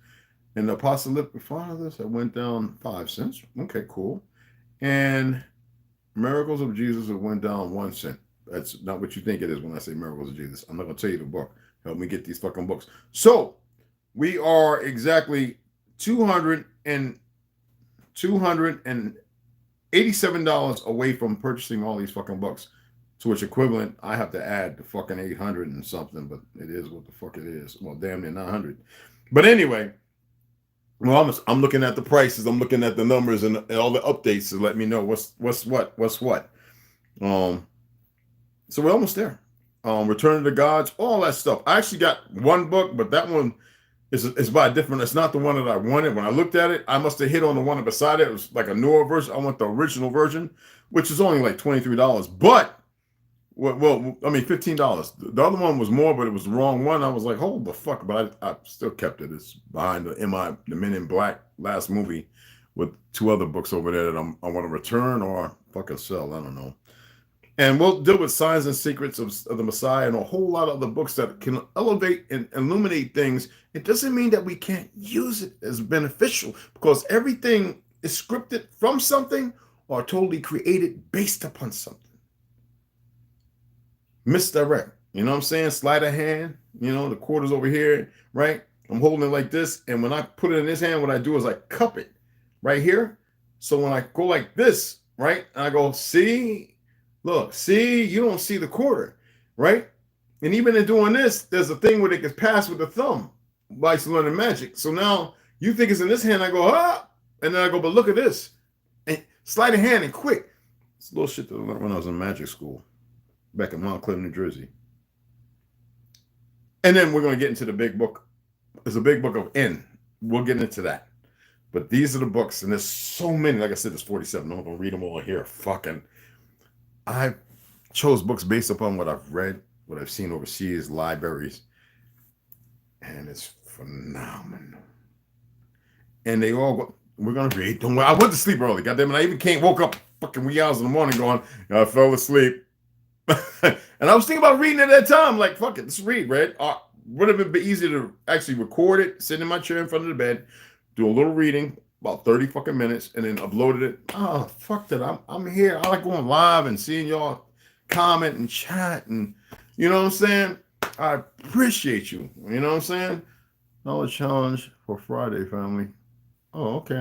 And the apocalyptic fathers, it went down 5 cents. Okay, cool. And miracles of Jesus, it went down 1 cent. That's not what you think it is when I say miracles of Jesus. I'm not going to tell you the book. Help me get these fucking books. So we are exactly $287 away from purchasing all these fucking books. To which equivalent, I have to add the fucking 800 and something, but it is what the fuck it is. Well, damn near 900. But anyway, well, I'm looking at the prices. I'm looking at the numbers and all the updates to let me know what's what. So we're almost there. Return of the Gods, all that stuff. I actually got one book, but that one is by a different. It's not the one that I wanted. When I looked at it, I must have hit on the one beside it. It was like a newer version. I want the original version, which is only like $23. But well, I mean $15. The other one was more, but it was the wrong one. I was like, hold the fuck! But I still kept it. It's behind the Men in Black last movie with 2 other books over there that I want to return or fucking sell. I don't know. And we'll deal with Signs and Secrets of the Messiah and a whole lot of other books that can elevate and illuminate things. It doesn't mean that we can't use it as beneficial, because everything is scripted from something or totally created based upon something. Misdirect. You know what I'm saying? Sleight of hand. You know, the quarter's over here, right? I'm holding it like this. And when I put it in this hand, what I do is I cup it right here. So when I go like this, right? And I go, see? Look, see? You don't see the quarter, right? And even in doing this, there's a thing where it gets passed with the thumb by learning magic. So now you think it's in this hand. I go, ah. And then I go, but look at this. And sleight of hand and quick. It's a little shit that I learned when I was in magic school back in Montclair, New Jersey. And then we're going to get into the big book. There's a big book of N. We'll get into that. But these are the books, and there's so many. Like I said, there's 47. I'm going to read them all here. Fucking. I chose books based upon what I've read, what I've seen overseas, libraries. And it's phenomenal. And they all go, we're going to read. Don't worry. I went to sleep early. Goddamn it. I even woke up fucking wee hours in the morning going, I fell asleep. And I was thinking about reading at that time, like, fuck it, let's read, right? Would have been easy to actually record it, sit in my chair in front of the bed, do a little reading, about 30 fucking minutes, and then uploaded it. Oh, fuck that. I'm here. I like going live and seeing y'all comment and chat, and you know what I'm saying? I appreciate you. You know what I'm saying? Knowledge challenge for Friday, family. Oh, okay.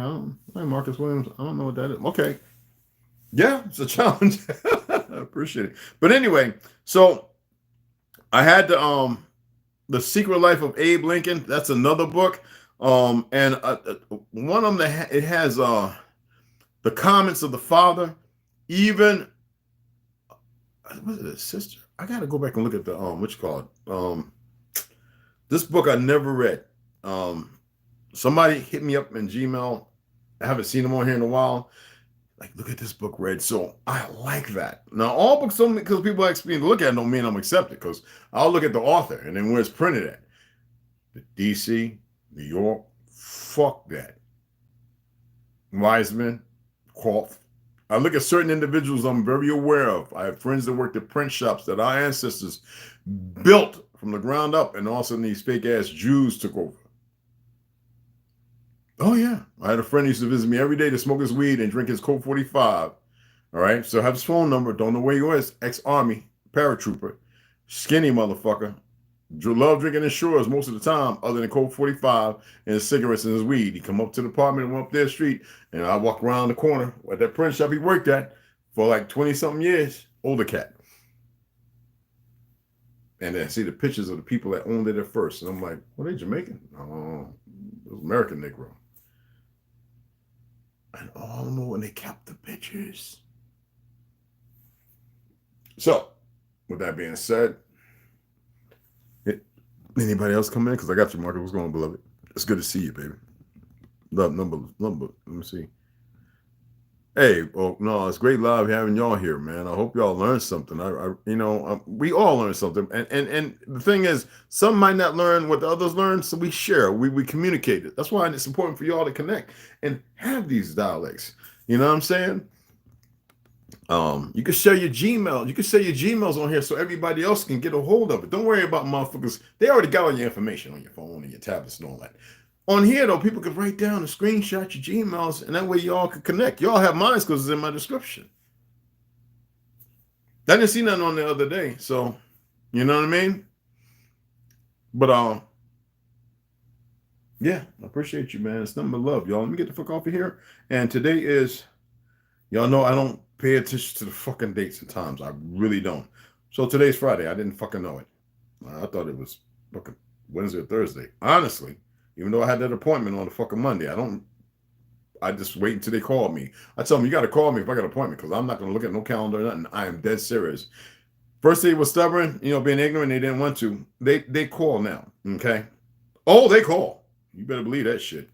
Hey, Marcus Williams. I don't know what that is. Okay. Yeah, it's a challenge. I appreciate it. But anyway, so I had the Secret Life of Abe Lincoln. That's another book. And one of them, it has the comments of the father. Even was it a sister? I gotta go back and look at the what you call it. This book I never read. Somebody hit me up in Gmail. I haven't seen them on here in a while. Like, look at this book, read. So I like that. Now, all books don't, because people ask me to look at it, don't mean I'm accepted, because I'll look at the author and then where it's printed at. The DC, New York, fuck that. Wiseman, Croft. I look at certain individuals I'm very aware of. I have friends that worked at print shops that our ancestors built from the ground up, and also these fake-ass Jews took over. Oh, yeah. I had a friend who used to visit me every day to smoke his weed and drink his Colt 45. All right. So I have his phone number. Don't know where he was. Ex-Army, paratrooper, skinny motherfucker. Love drinking his shores most of the time, other than Colt 45 and his cigarettes and his weed. He'd come up to the apartment and went up their street, and I walk around the corner at that print shop he worked at for like 20-something years. Older cat. And then I see the pictures of the people that owned it at first. And I'm like, well, they Jamaican? Oh, it was American Negro. And oh, and they kept the pictures. So, with that being said, Anybody else come in? Because I got you, Marcus. What's going on, beloved? It's good to see you, baby. Love, number. Let me see. Hey, well, no, it's great live having y'all here, man. I hope y'all learned something. We all learned something, and the thing is, some might not learn what the others learned, so we share, we communicate it. That's why it's important for y'all to connect and have these dialects. You know what I'm saying? You can share your Gmail. You can share your Gmails on here so everybody else can get a hold of it. Don't worry about motherfuckers. They already got all your information on your phone and your tablets and all that. On here, though, people can write down and screenshot your Gmails, and that way y'all can connect. Y'all have mine because it's in my description. I didn't see nothing on the other day, so you know what I mean? But yeah, I appreciate you, man. It's nothing but love, y'all. Let me get the fuck off of here. And today is, y'all know I don't pay attention to the fucking dates and times. I really don't. So today's Friday. I didn't fucking know it. I thought it was fucking Wednesday or Thursday. Honestly. Even though I had that appointment on the fucking Monday, I just wait until they call me. I tell them, you got to call me if I got an appointment because I'm not going to look at no calendar or nothing. I am dead serious. First they were stubborn, being ignorant. They didn't want to. They call now, okay? Oh, they call. You better believe that shit.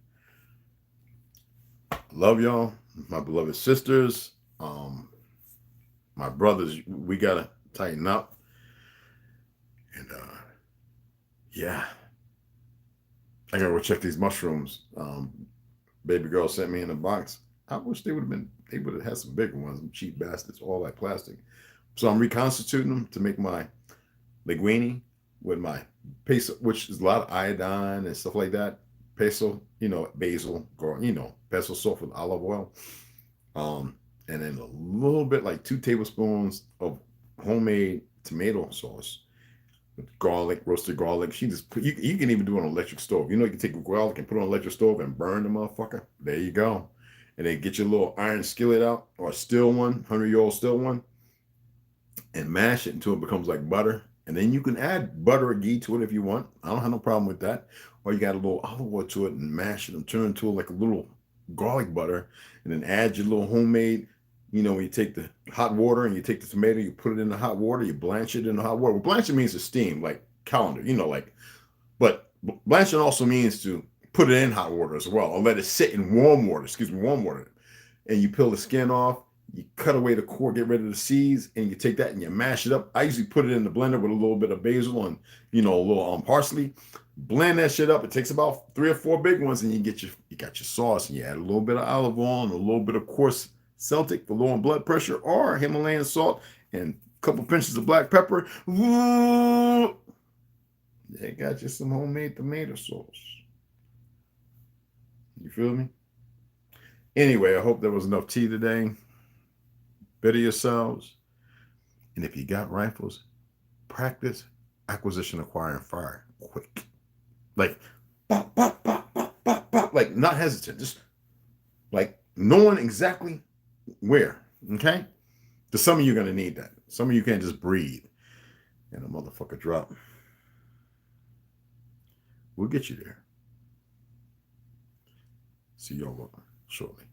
Love y'all, my beloved sisters, my brothers. We got to tighten up. And yeah. I gotta go check these mushrooms. Baby girl sent me in a box. I wish they would have had some bigger ones, some cheap bastards, all that plastic. So I'm reconstituting them to make my linguine with my peso, which is a lot of iodine and stuff like that. Peso, basil, peso salt with olive oil. And then a little bit, like 2 tablespoons of homemade tomato sauce. Garlic, roasted garlic. You can even do it on an electric stove. You can take garlic and put it on an electric stove and burn the motherfucker. There you go. And then get your little iron skillet out, or a steel one, 100-year-old steel one, and mash it until it becomes like butter. And then you can add butter or ghee to it if you want. I don't have no problem with that. Or you got a little olive oil to it and mash it and turn it into like a little garlic butter, and then add your little homemade. When you take the hot water and you take the tomato, you put it in the hot water, you blanch it in the hot water. Well, blanching means to steam, like calendar, but blanching also means to put it in hot water as well, or let it sit in warm water, and you peel the skin off, you cut away the core, get rid of the seeds, and you take that and you mash it up. I usually put it in the blender with a little bit of basil and, a little parsley, blend that shit up. It takes about 3 or 4 big ones, and you got your sauce, and you add a little bit of olive oil and a little bit of coarse Celtic for lowering blood pressure, or Himalayan salt and a couple pinches of black pepper. They got you some homemade tomato sauce. You feel me? Anyway, I hope there was enough tea today. Better yourselves. And if you got rifles, practice acquisition, acquire, and fire quick. Like, pop, pop, pop, pop, pop, pop. Like, not hesitant. Just like knowing exactly where, okay? Because some of you are going to need that. Some of you can't just breathe and a motherfucker drop. We'll get you there. See y'all shortly.